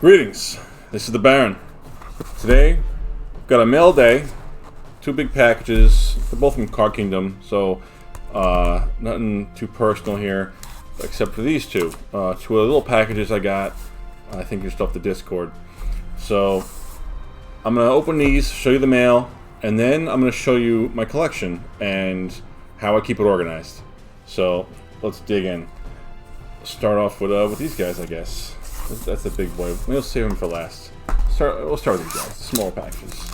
Greetings, this is the Baron. Today, we've got a mail day, 2 big packages, they're both from Card Kingdom, so nothing too personal here, except for these two. 2 of the little packages I got, I think just off the Discord. So, I'm going to open these, show you the mail, and then I'm going to show you my collection and how I keep it organized. So, let's dig in. Start off with these guys, I guess. That's the big boy. Maybe we'll save him for last. We'll start with these guys, the smaller packages.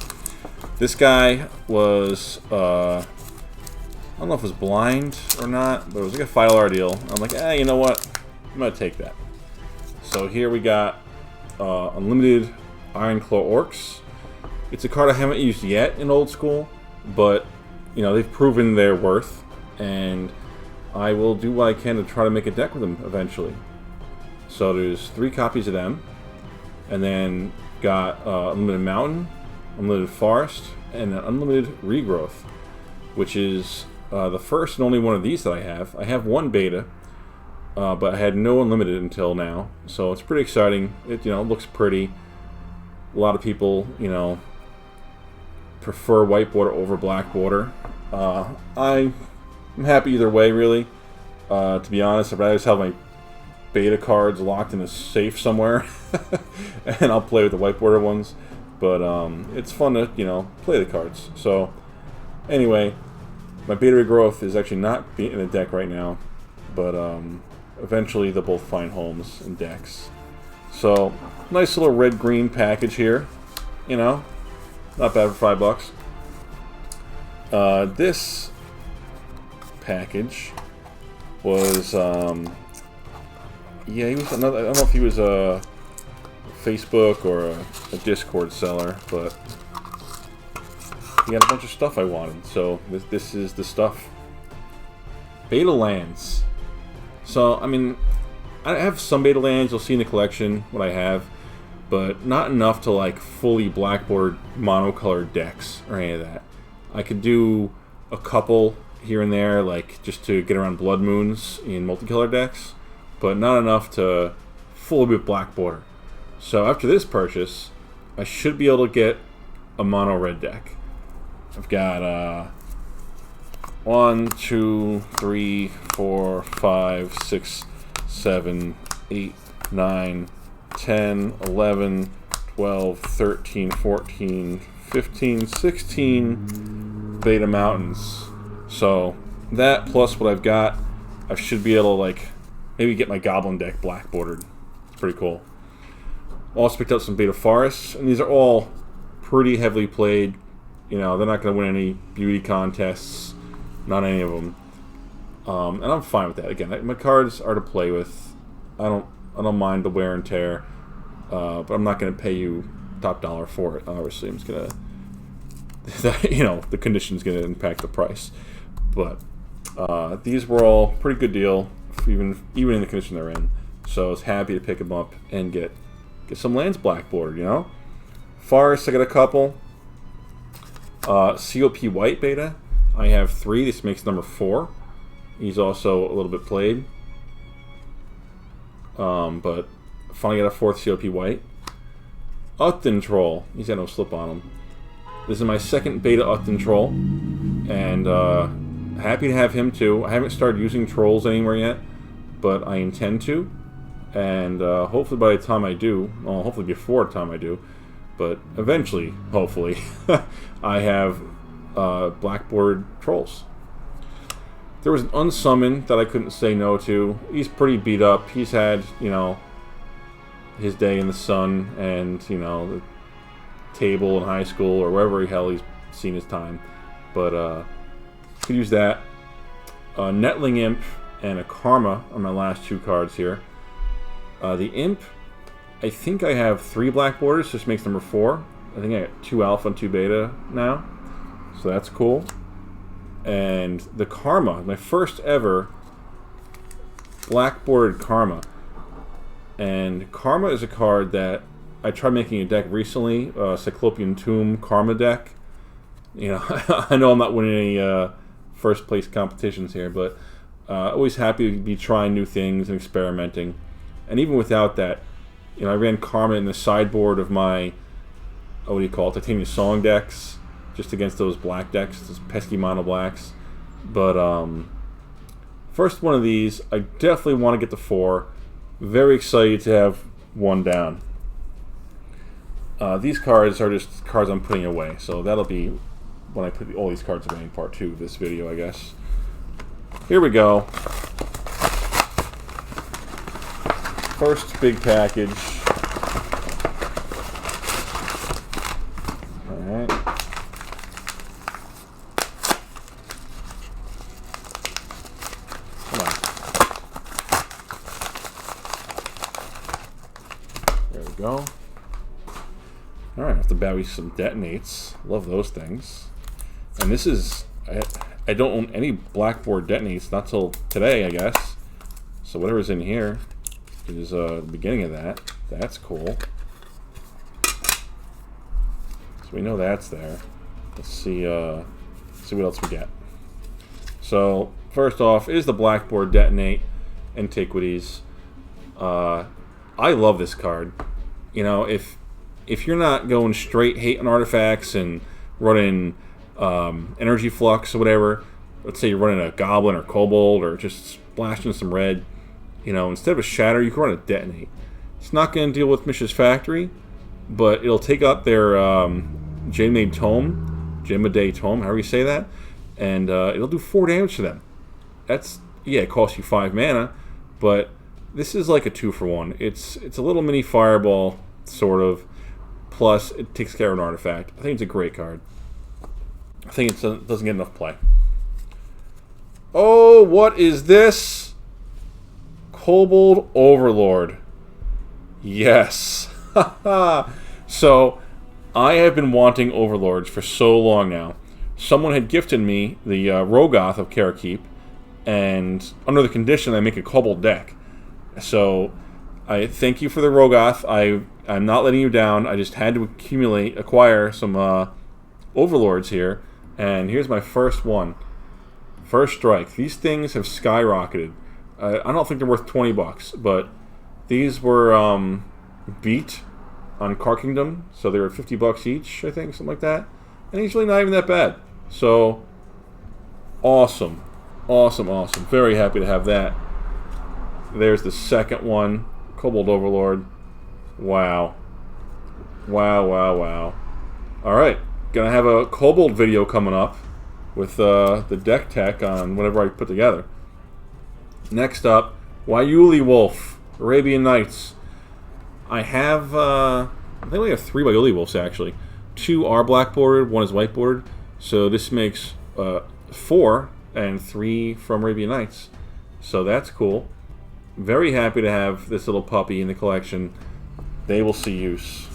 This guy was, I don't know if it was blind or not, but it was like a $5 deal. I'm like, you know what? I'm going to take that. So here we got Unlimited Ironclaw Orcs. It's a card I haven't used yet in Old School, but, you know, they've proven their worth, and I will do what I can to try to make a deck with them eventually. So there's 3 copies of them, and then got Unlimited Mountain, Unlimited Forest, and an Unlimited Regrowth, which is the first and only one of these that I have. I have 1 beta, but I had no Unlimited until now, so it's pretty exciting. It, looks pretty. A lot of people, prefer white border over black border. I'm happy either way, really. To be honest, I'd rather just have my beta cards locked in a safe somewhere, and I'll play with the white border ones. But it's fun to play the cards. So anyway, my beta regrowth is actually not in a deck right now, but eventually they'll both find homes in decks. So nice little red-green package here, not bad for $5. This package was he was another. I don't know if he was a Facebook or a Discord seller, but he had a bunch of stuff I wanted. So this is the stuff. Beta lands. So I mean, I have some beta lands. You'll see in the collection what I have, but not enough to like fully blackboard monocolored decks or any of that. I could do a couple here and there, like just to get around Blood Moons in multicolor decks, but not enough to fully with black border. So after this purchase, I should be able to get a mono red deck. I've got 1, 2, 3, 4, 5, 6, 7, 8, 9, 10, 11, 12, 13, 14, 15, 16 beta mountains. So that plus what I've got, I should be able to maybe get my goblin deck black bordered. It's pretty cool. Also picked up some beta forests, and these are all pretty heavily played. They're not going to win any beauty contests, not any of them. And I'm fine with that. Again, my cards are to play with. I don't mind the wear and tear, but I'm not going to pay you top dollar for it. Obviously, I'm just going to, the condition's going to impact the price. But these were all pretty good deal, even in the condition they're in. So I was happy to pick them up and get some lands black bordered. Forest, I got a couple. COP White beta, I have 3. This makes number 4. He's also a little bit played, but finally got a 4th COP White. Upton Troll, he's got no slip on him. This is my 2nd beta Upton Troll, and happy to have him too. I haven't started using trolls anywhere yet, but I intend to, and hopefully by the time I do, well, hopefully before the time I do, but eventually, hopefully, I have blackboard trolls. There was an unsummon that I couldn't say no to. He's pretty beat up. He's had, his day in the sun and, the table in high school or wherever the hell he's seen his time. But, could use that. Netling Imp and a Karma are my last 2 cards here. The Imp, I think I have 3 black borders, so this makes number 4. I think I got 2 alpha and 2 beta now, so that's cool. And the Karma, my first ever black bordered Karma. And Karma is a card that I tried making a deck recently, Cyclopean Tomb Karma deck. I know I'm not winning any first place competitions here, but always happy to be trying new things and experimenting. And even without that, You know, I ran Karma in the sideboard of my, what do you call it, Titanium Song decks, just against those black decks, those pesky mono blacks. But first one of these, I definitely want to get the 4. Very excited to have 1 down. These cards are just cards I'm putting away, so that'll be when I put all these cards away in part 2 of this video, I guess. Here we go. First big package. Alright. Come on. There we go. Alright, off the bat we see some detonates. Love those things. And this is... I don't own any blackboard detonates, not till today, I guess. So whatever's in here is the beginning of that. That's cool. So we know that's there. Let's see what else we get. So first off is the blackboard detonate antiquities. I love this card. You know, if you're not going straight hate on artifacts and running energy flux or whatever, let's say you're running a goblin or kobold or just splashing some red, you know, instead of a shatter, you can run a detonate. It's not going to deal with Mishra's Factory, but it'll take out their Jade Tome, Jemade Tome, however you say that, and it'll do 4 damage to them. That's, yeah, it costs you 5 mana, but this is like a 2-for-1. It's a little mini fireball, sort of, plus it takes care of an artifact. I think it's a great card. I think it doesn't get enough play. Oh, what is this? Kobold Overlord. Yes. So, I have been wanting Overlords for so long now. Someone had gifted me the Rogoth of Karakeep, and under the condition I make a Kobold deck. So, I thank you for the Rogoth. I'm not letting you down. I just had to acquire some Overlords here. And here's my first one. First strike. These things have skyrocketed. I don't think they're worth 20 bucks, but these were beat on Card Kingdom, so they were 50 bucks each, I think, something like that. And he's really not even that bad. So, awesome. Awesome, awesome. Very happy to have that. There's the second one. Kobold Overlord. Wow. Wow, wow, wow. Alright. Gonna have a Kobold video coming up with the deck tech on whatever I put together. Next up, Yule Wolf, Arabian Nights. I have, I think we have 3 Yule Wolves actually. 2 are black bordered, 1 is white bordered. So this makes 4 and 3 from Arabian Nights. So that's cool. Very happy to have this little puppy in the collection. They will see use.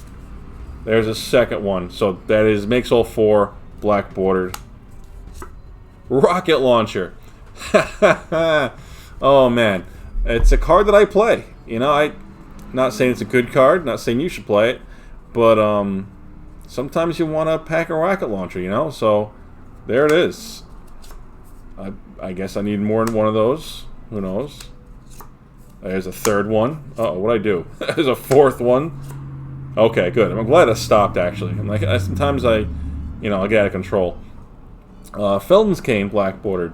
There's a second one. So that makes all 4 black bordered. Rocket Launcher. Oh man, it's a card that I play. You know, I'm not saying it's a good card, not saying you should play it, but sometimes you want to pack a rocket launcher, you know. So there it is. I guess I need more than one of those. Who knows? There's a third one. Uh-oh, what'd I do? There's a fourth one. Okay, good. I'm glad I stopped, actually. I'm like, sometimes I get out of control. Felden's Cane, black bordered.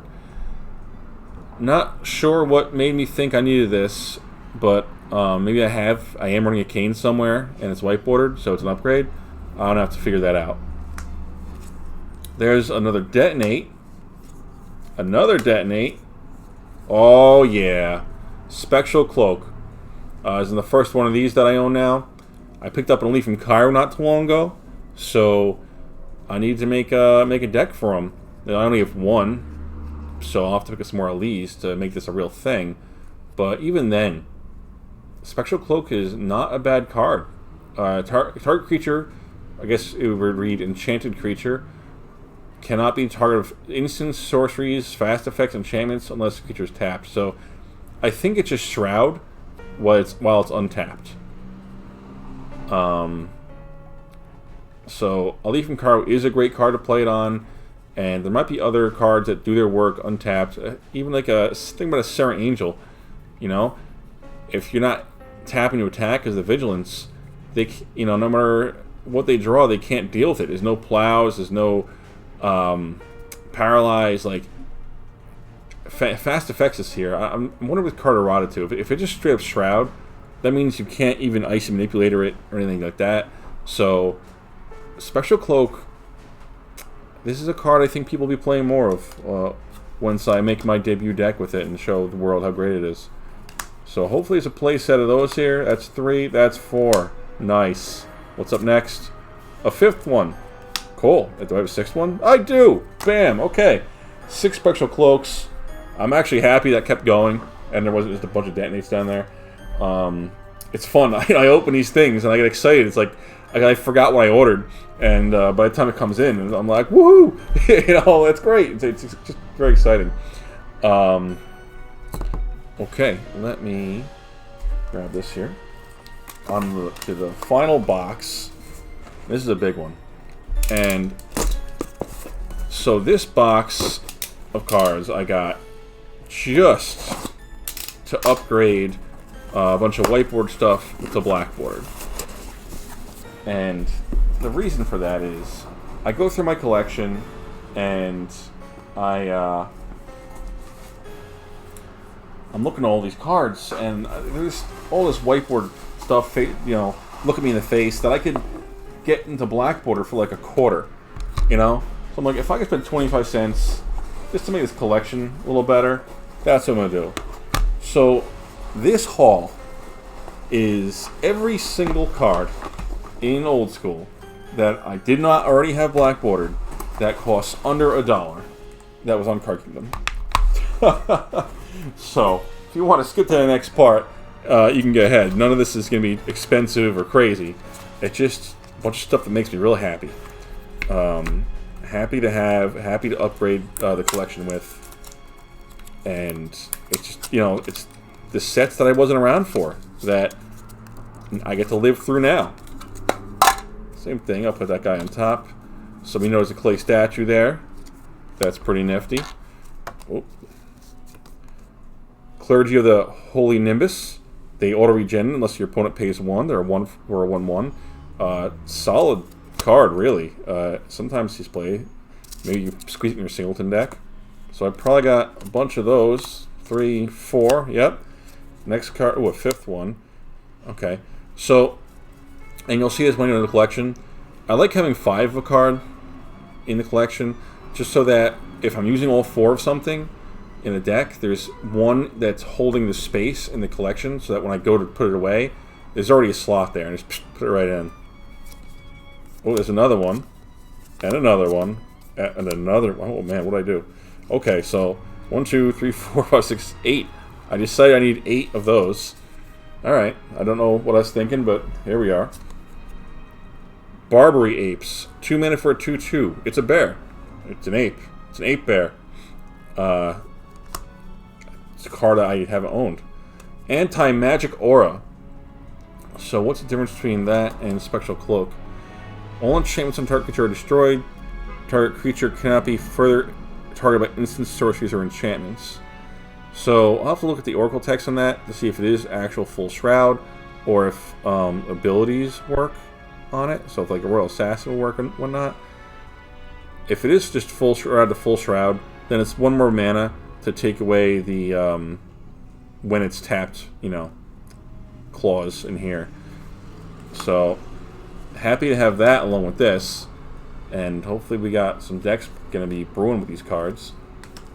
Not sure what made me think I needed this, but maybe I am running a cane somewhere, and it's white bordered, so it's an upgrade. I'm gonna have to figure that out. There's another detonate. Another detonate. Oh yeah, Spectral Cloak. Is in the first one of these that I own now. I picked up an Elite from Cairo not too long ago, so I need to make a deck for them. I only have 1. So I'll have to pick up some more Elise to make this a real thing. But even then, Spectral Cloak is not a bad card. Target creature, I guess it would read Enchanted Creature, cannot be target of instants, sorceries, fast effects, enchantments unless the creature is tapped. So I think it's just Shroud while it's untapped. So Elite from Cairo is a great card to play it on. And there might be other cards that do their work untapped. Even like think about a Serra Angel. You know, if you're not tapping to attack because the vigilance, they, you know, no matter what they draw, they can't deal with it. There's no plows, there's no paralyze. Like fast effects is here. I'm wondering with Carterata too. If it's just straight up Shroud, that means you can't even Icy Manipulator it or anything like that. So Spectral Cloak, this is a card I think people will be playing more of once I make my debut deck with it and show the world how great it is. So hopefully it's a play set of those here. That's 3, that's 4. Nice. What's up next? A 5th one. Cool. Do I have a 6th one? I do! Bam! Okay. 6 Spectral Cloaks. I'm actually happy that kept going, and there wasn't just a bunch of detonates down there. It's fun. I open these things, and I get excited. It's like I forgot what I ordered, and by the time it comes in, I'm like, woohoo! You know, that's great. It's just very exciting. Okay, let me grab this here. On to the final box. This is a big one. And so this box of cards I got just to upgrade a bunch of whiteboard stuff to blackboard. And the reason for that is I go through my collection and I'm looking at all these cards, and there's all this whiteboard stuff, you know, look at me in the face, that I could get into Blackboarder for like a quarter, you know? So I'm like, if I could spend 25 cents just to make this collection a little better, that's what I'm going to do. So this haul is every single card in Old School that I did not already have Blackboardered that costs under $1 that was on Card Kingdom. So, if you want to skip to the next part, you can go ahead. None of this is going to be expensive or crazy. It's just a bunch of stuff that makes me real happy. Happy to have, happy to upgrade the collection with. And it's just, you know, it's the sets that I wasn't around for that I get to live through now. Same thing, I'll put that guy on top. So we know there's a clay statue there. That's pretty nifty. Oh. Clergy of the Holy Nimbus. They auto-regen unless your opponent pays 1. They're a 1 or a 1/1. Solid card, really. Sometimes he's played. Maybe you squeeze it in your singleton deck. So I probably got a bunch of those. 3, 4. Yep. Next card. Oh, a 5th one. Okay. So, and you'll see this when you're in the collection. I like having 5 of a card in the collection, just so that if I'm using all 4 of something in a deck, there's one that's holding the space in the collection, so that when I go to put it away, there's already a slot there, and just put it right in. Oh, there's another one, and another one, and another one. Oh man, what did I do? Okay, so 1, 2, 3, 4, 5, 6, 8. I decided I need 8 of those. Alright, I don't know what I was thinking, but here we are. Barbary Apes. 2 mana for a 2/2. It's a bear. It's an ape. It's an ape bear. It's a card I haven't owned. Anti-Magic Aura. So what's the difference between that and Spectral Cloak? All enchantments on target creature are destroyed. Target creature cannot be further targeted by instants, sorceries, or enchantments. So I'll have to look at the Oracle text on that to see if it is actual full Shroud, or if abilities work on it. So if like a Royal Assassin will work and whatnot. If it is just full Shroud to full Shroud, then it's 1 more mana to take away the when it's tapped, you know, clause in here. So happy to have that along with this, and hopefully we got some decks going to be brewing with these cards.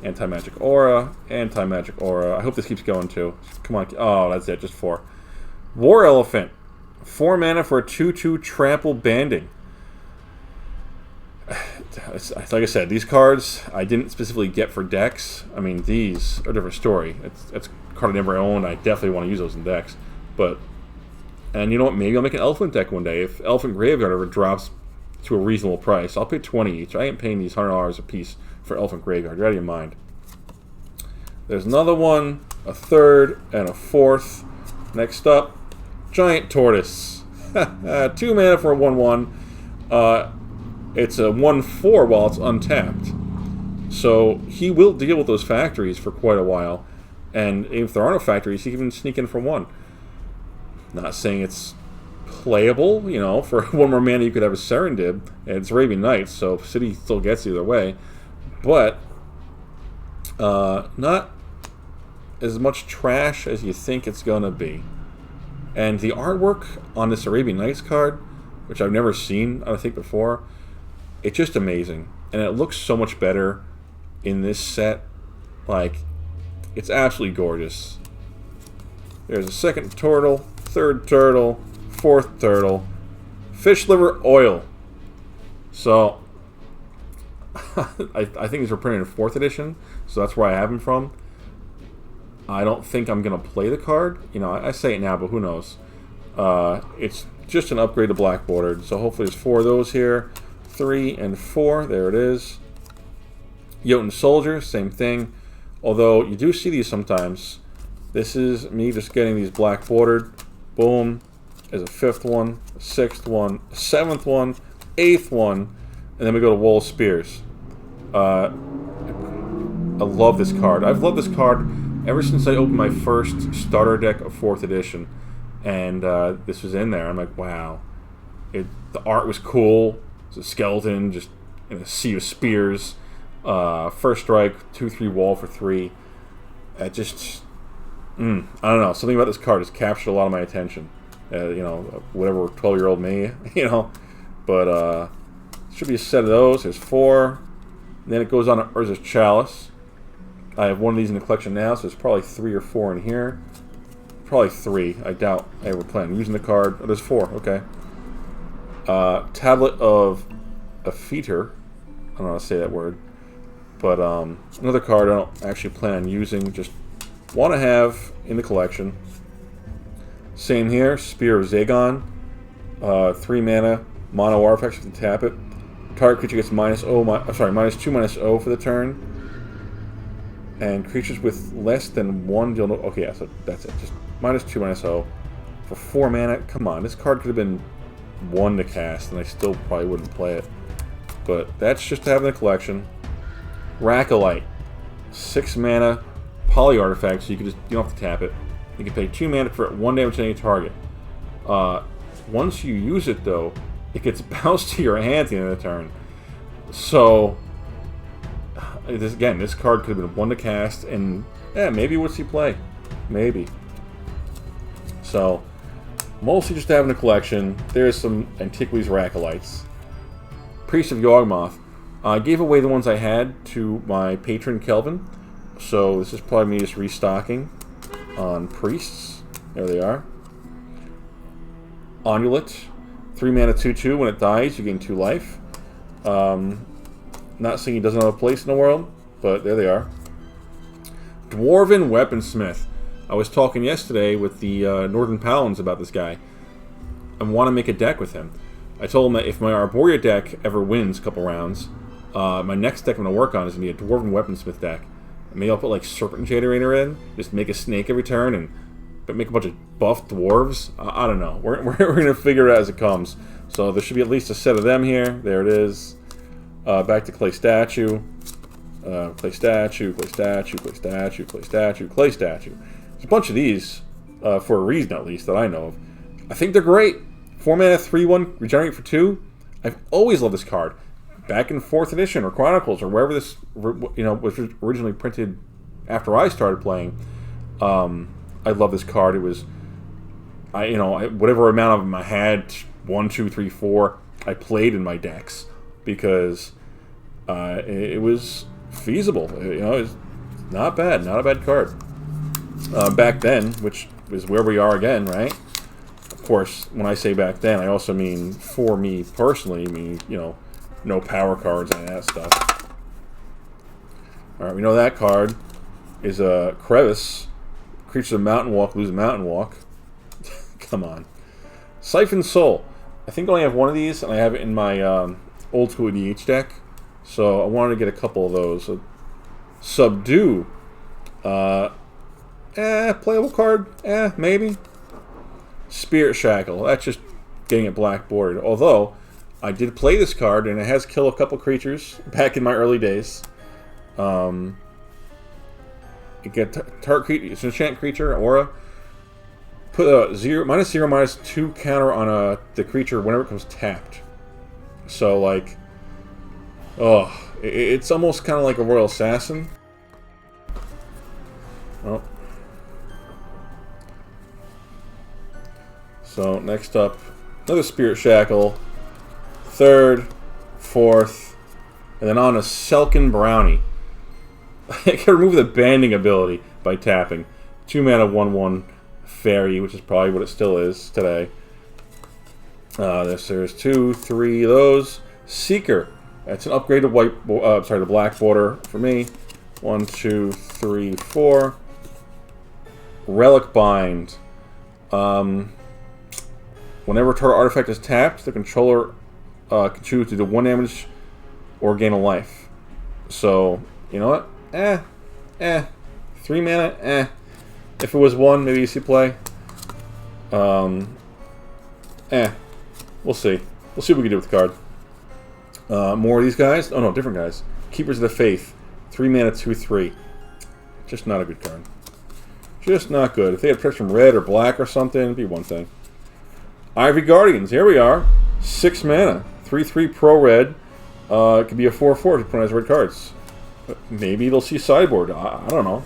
Anti-Magic Aura, Anti-Magic Aura. I hope this keeps going too. Come on. Oh, that's it. Just 4. War Elephant. 4 mana for a 2/2 trample banding. Like I said, these cards I didn't specifically get for decks. I mean, these are a different story. It's a card I never owned. I definitely want to use those in decks. But, and you know what? Maybe I'll make an Elephant deck one day. If Elephant Graveyard ever drops to a reasonable price, I'll pay 20 each. I ain't paying these $100 a piece for Elephant Graveyard. You're out of your mind. There's another one, a 3rd, and a 4th. Next up, Giant Tortoise. 2 mana for a 1/1. It's a 1/4 while it's untapped. So he will deal with those factories for quite a while. And if there are no factories, he can even sneak in for 1. Not saying it's playable, you know, for one more mana you could have a Serendib, and it's Arabian Nights, so City still gets either way, but not as much trash as you think it's gonna be. And the artwork on this Arabian Nights card, which I've never seen, I think, before, it's just amazing, and it looks so much better in this set. Like, it's absolutely gorgeous. There's a second turtle, third turtle, fourth turtle, fish liver oil. So I think these were printed in 4th edition, so that's where I have them from. I don't think I'm gonna play the card. You know, I say it now, but who knows? It's just an upgrade to black bordered. So hopefully there's 4 of those here, 3 and 4. There it is. Jotun Soldier, same thing. Although you do see these sometimes. This is me just getting these black bordered. Boom. There's a 5th one, a 6th one, a 7th one, 8th one, and then we go to Wall of Spears. I love this card. I've loved this card ever since I opened my first starter deck of 4th edition. And this was in there. I'm like, wow. The art was cool. It's a skeleton just in a sea of spears. First strike, 2/3 wall for 3. It just, I don't know. Something about this card has captured a lot of my attention. You know, whatever 12-year-old me, you know. But should be a set of those. There's 4. And then it goes on to Urza's Chalice. I have one of these in the collection now, so there's probably 3 or 4 in here. Probably 3. I doubt I ever plan on using the card. Oh, there's 4. Okay. Tablet of Epheter. I don't know how to say that word. But another card I don't actually plan on using. Just want to have in the collection. Same here. Spear of Zagon. 3 mana. Mono artifacts if you tap it. Target creature gets -2/-0 for the turn. And creatures with less than 1 deal no. Okay, yeah, so that's it. Just -2/-0 for 4 mana. Come on, this card could have been 1 to cast, and I still probably wouldn't play it. But that's just to have in the collection. Racolite, 6 mana, poly artifact, so you don't have to tap it. You can pay 2 mana for 1 damage to any target. Once you use it, though, it gets bounced to your hand at the end of the turn. So, this card could have been 1 to cast, and yeah, maybe what's he play? Maybe. So, mostly just having a collection. There's some Antiquities Racolites. Priest of Yawgmoth. I gave away the ones I had to my patron Kelvin, so this is probably me just restocking on Priests. There they are. Onulet. 3 mana 2/2. When it dies, you gain 2 life. Not saying he doesn't have a place in the world, but there they are. Dwarven Weaponsmith. I was talking yesterday with the Northern Paladins about this guy. I want to make a deck with him. I told him that if my Arborea deck ever wins a couple rounds, my next deck I'm going to work on is going to be a Dwarven Weaponsmith deck. Maybe I'll put like Serpent Generator in, just make a snake every turn, but make a bunch of buff dwarves. I don't know. We're going to figure it out as it comes. So there should be at least a set of them here. There it is. Back to Clay Statue. Clay Statue, Clay Statue, Clay Statue, Clay Statue, Clay Statue. There's a bunch of these, for a reason at least, that I know of. I think they're great. 4 mana, 3/1, regenerate for 2. I've always loved this card. Back in 4th edition or Chronicles or wherever this was originally printed after I started playing, I love this card. It was, whatever amount of them I had, 1, 2, 3, 4, I played in my decks because it was feasible. It's not bad, not a bad card. Back then, which is where we are again, right? Of course, when I say back then, I also mean for me personally. I mean, no power cards and that stuff. All right, we know that card is a Crevice. Creatures of Mountain Walk lose Mountain Walk. Come on. Siphon Soul. I think I only have one of these, and I have it in my old school EDH deck. So I wanted to get a couple of those. So, Subdue. Playable card. Maybe. Spirit Shackle. That's just getting it black bordered. Although, I did play this card, and it has killed a couple creatures back in my early days. It's an enchant creature, aura. Put a -0/-2 counter on the creature whenever it comes tapped. So like, oh, it's almost kind of like a Royal Assassin. Oh. So next up, another Spirit Shackle, third, fourth, and then on a Selkin Brownie. I can remove the banding ability by tapping. 2 mana 1/1 fairy, which is probably what it still is today. There's 2, 3 of those. Seeker. That's an upgrade to the black border for me. 1, 2, 3, 4. Relic Bind. Whenever a target artifact is tapped, the controller can choose to do 1 damage or gain a life. So, you know what? 3 mana, If it was 1, maybe you see play. We'll see. We'll see what we can do with the card. More of these guys. Oh no, different guys. Keepers of the Faith. 3 mana, 2/3. Just not a good card. Just not good. If they had protection from red or black or something, it'd be one thing. Ivory Guardians. Here we are. 6 mana. 3/3 pro red. It could be a 4/4 if you put it as red cards. Maybe they'll see sideboard. I don't know.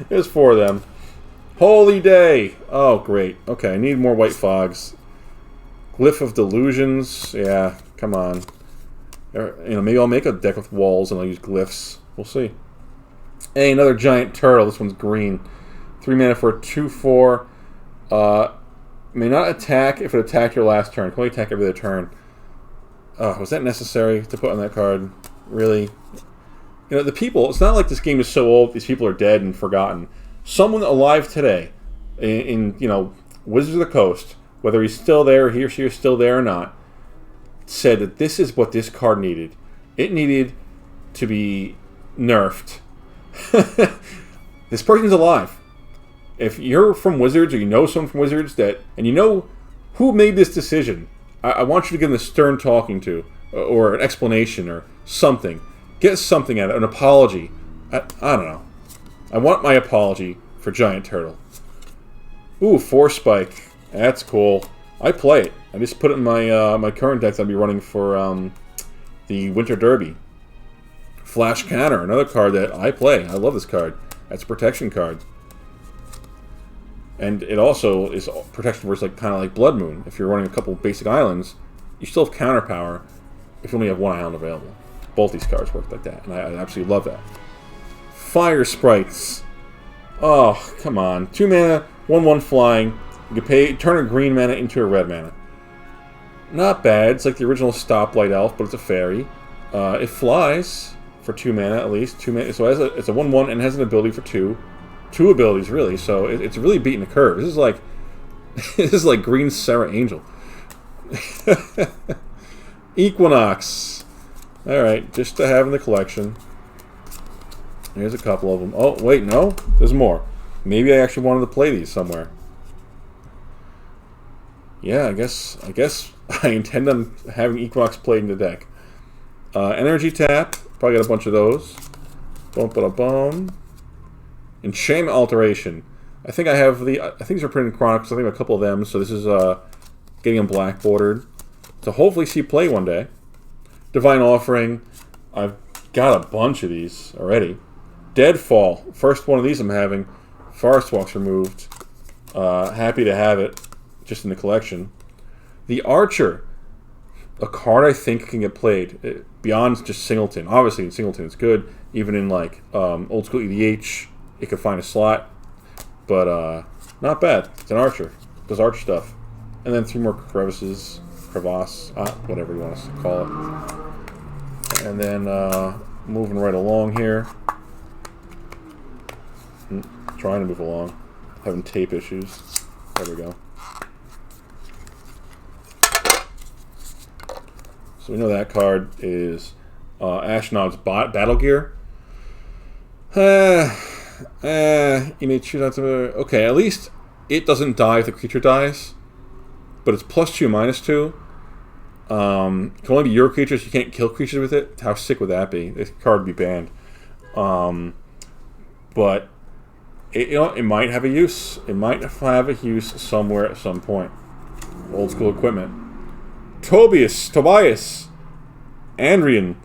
There's 4 of them. Holy Day! Oh, great. Okay, I need more White Fogs. Glyph of Delusions. Yeah, come on. Maybe I'll make a deck with walls and I'll use glyphs. We'll see. Hey, another giant turtle. This one's green. 3 mana for a 2/4. May not attack if it attacked your last turn. Can only attack every other turn. Was that necessary to put on that card? Really? The people, it's not like this game is so old, these people are dead and forgotten. Someone alive today, in Wizards of the Coast, whether he's still there, he or she is still there or not, said that this is what this card needed. It needed to be nerfed. This person's alive. If you're from Wizards, or you know someone from Wizards, and you know who made this decision, I want you to give them a stern talking to, or an explanation, or something. Get something out of it, an apology. I don't know. I want my apology for Giant Turtle. Ooh, 4 Spike. That's cool. I play it. I just put it in my my current decks I'll be running for the Winter Derby. Flash Counter, another card that I play. I love this card. That's a protection card. And it also is protection versus kind of like Blood Moon. If you're running a couple basic islands, you still have counter power if you only have 1 island available. Both these cards work like that, and I absolutely love that. Fire Sprites. Oh, come on. 2 mana, 1/1 flying. You can turn a green mana into a red mana. Not bad. It's like the original Stoplight Elf, but it's a fairy. It flies for 2 mana at least. 2 mana. So it's a 1/1 and has an ability for 2. 2 abilities really. So it's really beating the curve. This is like Green Sarah Angel. Equinox. Alright, just to have in the collection. Here's a couple of them. Oh, wait, no? There's more. Maybe I actually wanted to play these somewhere. Yeah, I guess I intend on having Equinox played in the deck. Energy Tap. Probably got a bunch of those. Boom. Enchantment Alteration. I think I have I think these are printed in Chronicles. I think I have a couple of them. So this is getting them black bordered. To hopefully see play one day. Divine Offering. I've got a bunch of these already. Deadfall. First one of these I'm having. Forest Walk's removed. Happy to have it just in the collection. The Archer. A card I think can get played. Beyond just Singleton. Obviously in Singleton it's good. Even in like old school EDH it could find a slot. But not bad. It's an Archer. It does arch stuff. And then 3 more crevasse, whatever you want to call it. And then moving right along here. Trying to move along. Having tape issues. There we go. So we know that card is Ashnod's Battle Gear. You may choose not to... Okay, at least it doesn't die if the creature dies. But it's +2, -2. It can only be your creatures. You can't kill creatures with it. How sick would that be? This card would be banned. But it might have a use. It might have a use somewhere at some point. Old school equipment. Tobias, Andrian.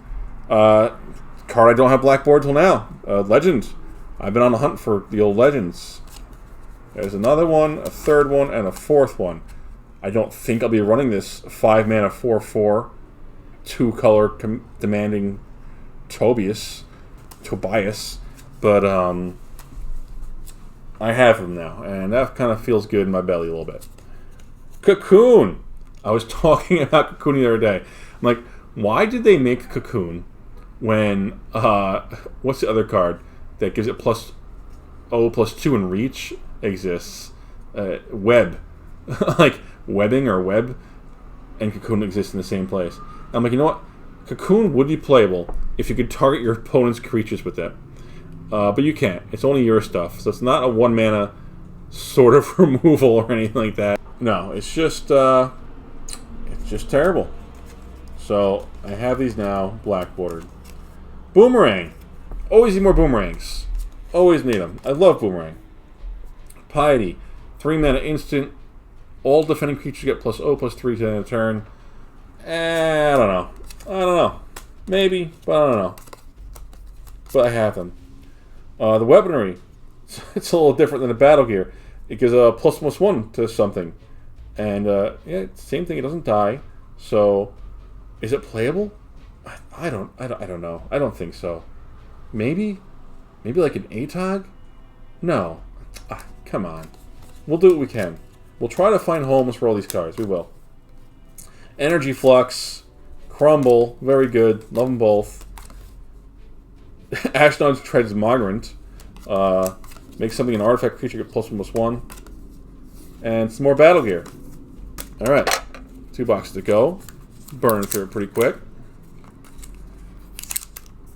Card I don't have Blackboard till now. Legend. I've been on the hunt for the old legends. There's another one, a third one, and a fourth one. I don't think I'll be running this 5-mana 4/4, 2-color demanding Tobias, but I have him now, and that kind of feels good in my belly a little bit. Cocoon. I was talking about Cocoon the other day. I'm like, why did they make Cocoon when what's the other card that gives it +2 in reach exists? Web. Like webbing or web and Cocoon exist in the same place. I'm like, you know what? Cocoon would be playable if you could target your opponent's creatures with that. But you can't. It's only your stuff. So it's not a 1-mana sort of removal or anything like that. No, it's just terrible. So I have these now black-bordered. Boomerang. Always need more boomerangs. Always need them. I love boomerang. Piety. 3-mana instant. All defending creatures get +0/+3 to end of turn. I don't know. Maybe, but I don't know. But I have them. The weaponry. It's a little different than the battle gear. It gives a +1/+1 to something. And, yeah, same thing. It doesn't die. So, is it playable? I don't know. I don't think so. Maybe like an ATOG? No. Come on. We'll do what we can. We'll try to find homes for all these cards. We will. Energy Flux. Crumble. Very good. Love them both. Ashnod's Transmogrant. Makes something an artifact creature get +1/+1. And some more battle gear. Alright. 2 boxes to go. Burning through it pretty quick.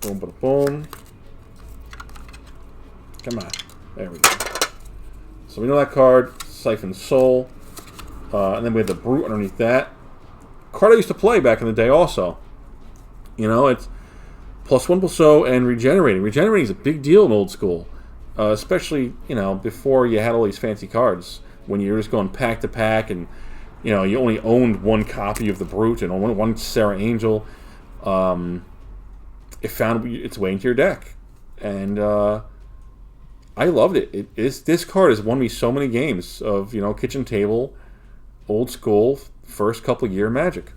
Boom, boom, boom. Come on. There we go. So we know that card. Siphon Soul. And then we have the Brute underneath that. Card I used to play back in the day also. You know, it's +1/+0 and regenerating. Regenerating is a big deal in old school. Especially, you know, before you had all these fancy cards. When you were just going pack to pack and, you know, you only owned one copy of the Brute and one Sarah Angel. It found its way into your deck. And, I loved it. This card has won me so many games of, you know, kitchen table, old school, first couple year Magic.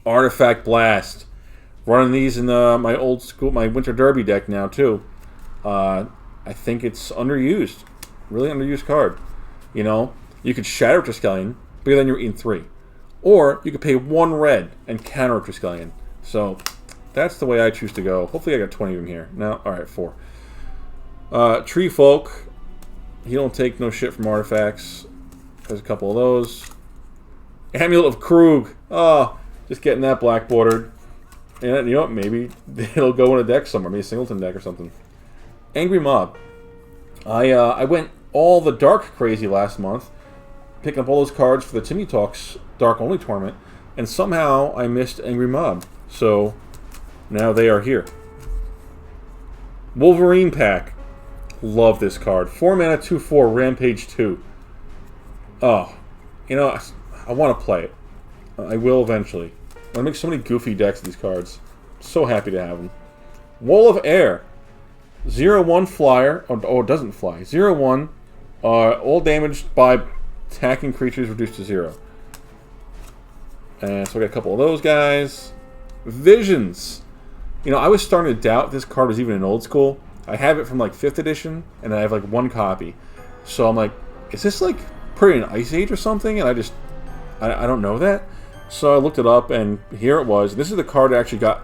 Artifact Blast. Running these in my old school, my Winter Derby deck now too. I think it's underused. Really underused card. You know, you could Shatter Triskelion, but then you're eating 3. Or you could pay 1 red and counter Triskelion. So that's the way I choose to go. Hopefully I got 20 of them here. No, alright, 4. Tree Folk. He don't take no shit from artifacts. There's a couple of those. Amulet of Krug. Oh, just getting that black bordered. And you know what? Maybe it'll go in a deck somewhere. Maybe a Singleton deck or something. Angry Mob. I went all the dark crazy last month, picking up all those cards for the Timmy Talks Dark Only tournament, and somehow I missed Angry Mob. So now they are here. Wolverine Pack. Love this card. 4-mana, 2/4, Rampage 2. Oh, you know, I want to play it. I will eventually. I make so many goofy decks of these cards. So happy to have them. Wall of Air. 0/1 flyer. Oh, it doesn't fly. 0/1. All damaged by attacking creatures reduced to 0. And so we got a couple of those guys. Visions. You know, I was starting to doubt this card was even in old school. I have it from like 5th edition, and I have like 1 copy. So I'm like, is this like pretty in Ice Age or something? And I don't know that. So I looked it up, and here it was. This is the card that actually got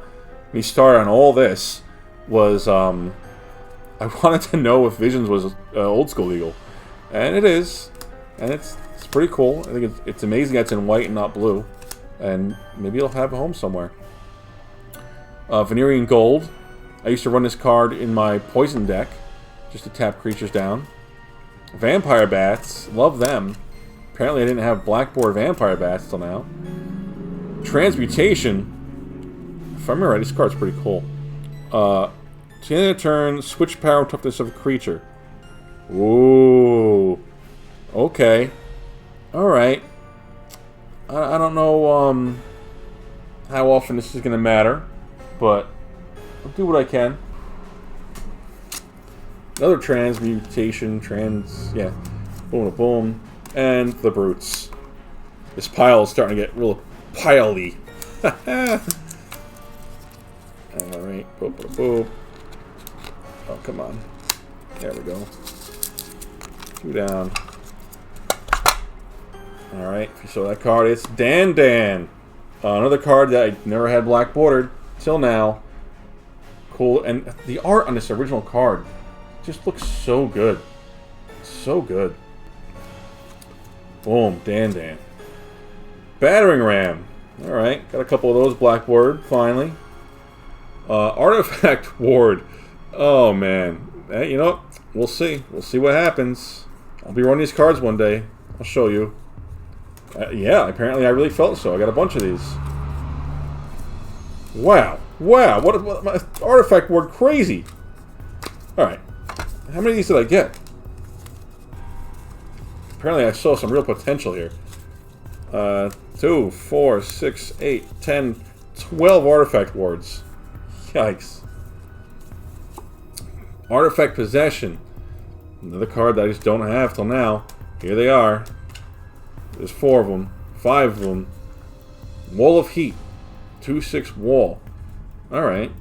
me started on all this. Was I wanted to know if Visions was old school legal, and it is, and it's pretty cool. I think it's amazing that it's in white and not blue, and maybe it'll have a home somewhere. Venerean Gold. I used to run this card in my Poison deck, just to tap creatures down. Vampire Bats. Love them. Apparently I didn't have Blackboard Vampire Bats till now. Transmutation. If I remember right, this card's pretty cool. To the end of the turn, switch power and toughness of a creature. Ooh. Okay. Alright. I don't know how often this is going to matter, but I'll do what I can. Another transmutation, yeah. Boom, boom. And the brutes. This pile is starting to get real piley. Alright. Boop, boop, boop. Oh, come on. There we go. 2 down. Alright, if you saw that card, it's Dan. Another card that I never had black bordered till now. Cool, and the art on this original card just looks so good. So good. Boom, Dan. Battering Ram. Alright, got a couple of those black bordered, finally. Artifact Ward. Oh, man. Hey, you know what? We'll see. We'll see what happens. I'll be running these cards one day. I'll show you. Yeah, apparently I really felt so. I got a bunch of these. Wow. What my Artifact Ward crazy. Alright. How many of these did I get? Apparently I saw some real potential here. 2, 4, 6, 8, 10, 12 Artifact Wards. Yikes. Artifact Possession. Another card that I just don't have till now. Here they are. There's 4 of them. 5 of them. Wall of Heat. 2/6 wall. Alright.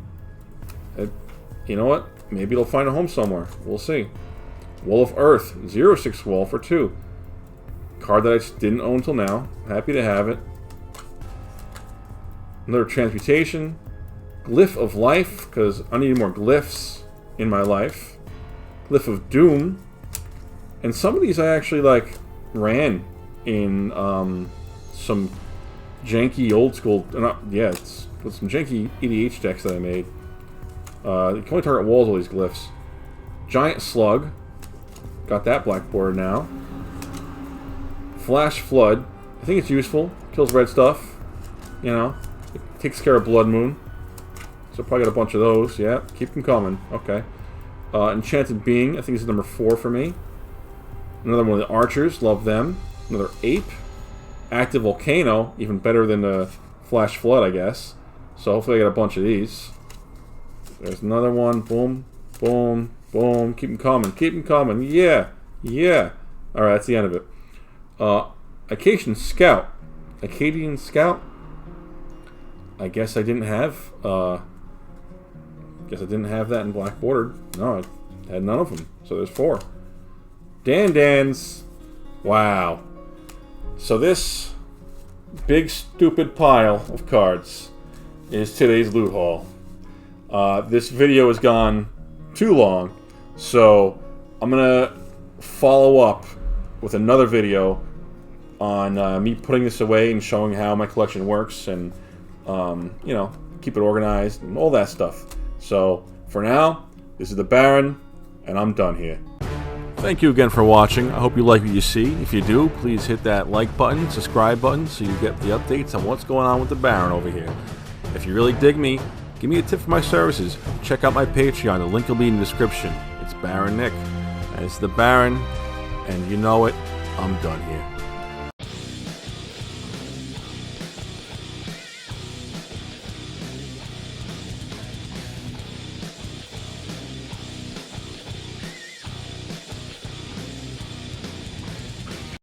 You know what? Maybe it'll find a home somewhere. We'll see. Wall of Earth. 0/6 wall for 2. Card that I just didn't own till now. Happy to have it. Another Transmutation. Glyph of Life, because I need more glyphs in my life. Glyph of Doom. And some of these I actually, like, ran in some janky old school... it's with some janky EDH decks that I made. You can only target walls with all these glyphs. Giant Slug. Got that black border now. Flash Flood. I think it's useful. Kills red stuff. You know. It takes care of Blood Moon. So probably got a bunch of those. Yeah, keep them coming. Okay. Enchanted Being. I think this is number 4 for me. Another one of the Archers. Love them. Another Ape. Active Volcano. Even better than the Flash Flood, I guess. So hopefully I get a bunch of these. There's another one. Boom. Boom. Boom. Keep them coming. Keep them coming. Yeah. Yeah. Alright, that's the end of it. Acadian Scout. Acadian Scout. I guess I didn't have... guess I didn't have that in black bordered. No, I had none of them. So there's 4. Dan's. Wow. So this big stupid pile of cards is today's loot haul. This video has gone too long, so I'm gonna follow up with another video on me putting this away and showing how my collection works and you know, keep it organized and all that stuff. So for now, this is the Baron, and I'm done here. Thank you again for watching. I hope you like what you see. If you do, please hit that like button, subscribe button, so you get the updates on what's going on with the Baron over here. If you really dig me, give me a tip for my services. Check out my Patreon. The link will be in the description. It's Baron Nick. And it's the Baron, and you know it, I'm done here.